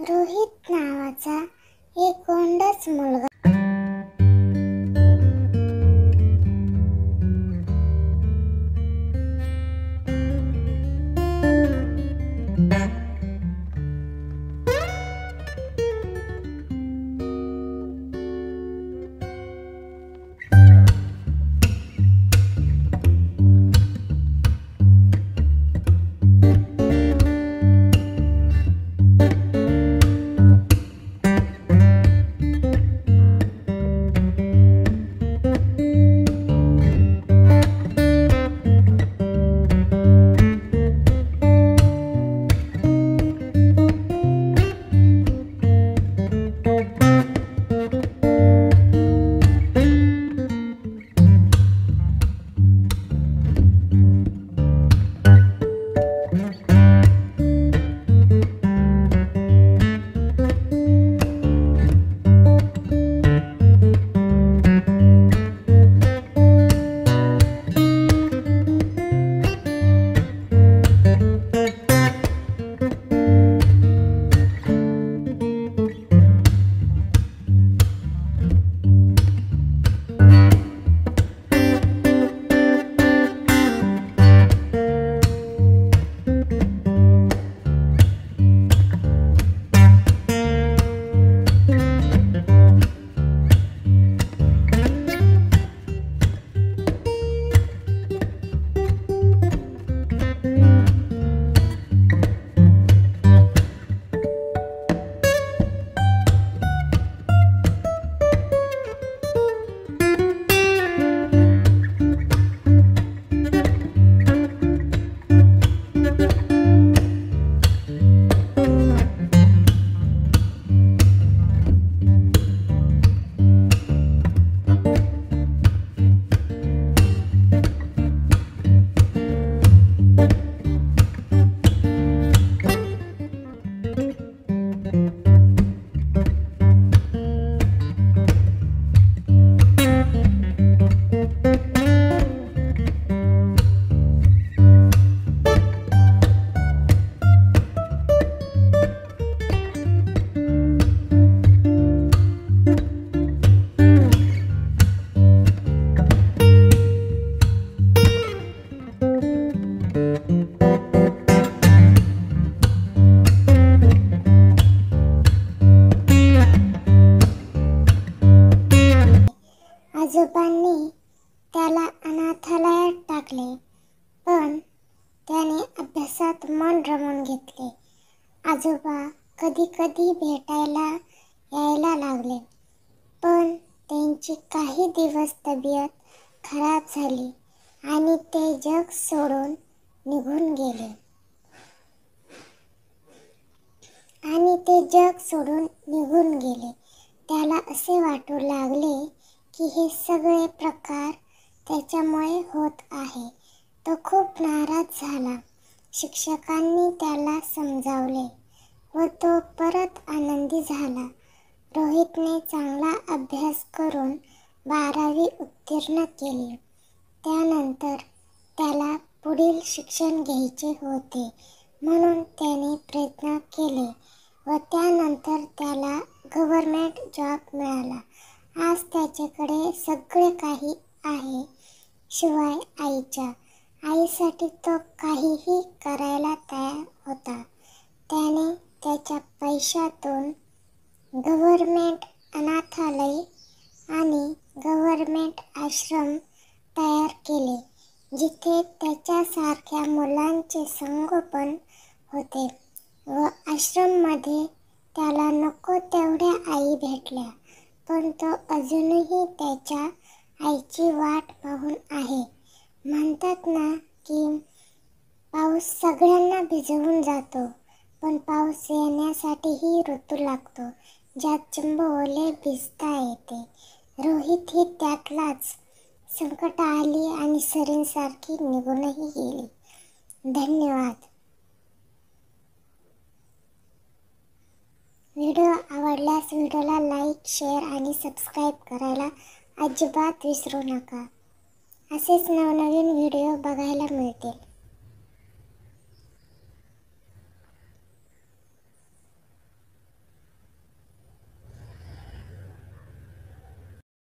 रोहित नावाचा एक गोंडस मुलगा आजोबांनी त्याला अनाथालयात टाकले, पण त्याने अभ्यासात मन रमवून घेतले. आजोबा कधी कधी भेटायला यायला लागले, पण त्यांची काही दिवस तब्येत खराब झाली आणि ते जग सोडून निघून गेले. त्याला असे वाटू लागले की हे सगळे प्रकार त्याच्यामुळे होत आहे. तो खूप नाराज झाला. शिक्षकांनी त्याला समजावले व तो परत आनंदी झाला. रोहितने चांगला अभ्यास करून 12वी उत्तीर्ण केली. त्यानंतर त्याला पुढील शिक्षण घ्यायचे होते, म्हणून त्याने प्रयत्न केले व त्यानंतर त्याला गव्हर्नमेंट जॉब मिळाला. आज त्याच्याकडे सगळे काही आहे, शिवाय आईसाठी तो काहीही करायला तयार होता. त्याने त्याच्या पैशातून गव्हर्नमेंट अनाथालय आणि गव्हर्नमेंट आश्रम तयार केले, जिथे त्याच्यासारख्या मुलांचे संगोपन होते व आश्रममध्ये त्याला नको तेवढ्या आई भेटल्या, पण तो अजूनही त्याच्या आईची वाट पाहून आहे. म्हणतात ना की पाऊस सगळ्यांना भिजवून जातो, पण पाऊस येण्यासाठीही ऋतू लागतो, ज्यात चिंब ओले भिजता येते. रोहित ही त्यातलाच. संकट आली आणि सरींसारखी निघूनही गेली. धन्यवाद. व्हिडिओ आवडल्यास व्हिडिओला लाईक, शेअर आणि सबस्क्राईब करायला अजिबात विसरू नका. असेच नवनवीन व्हिडिओ बघायला मिळतील.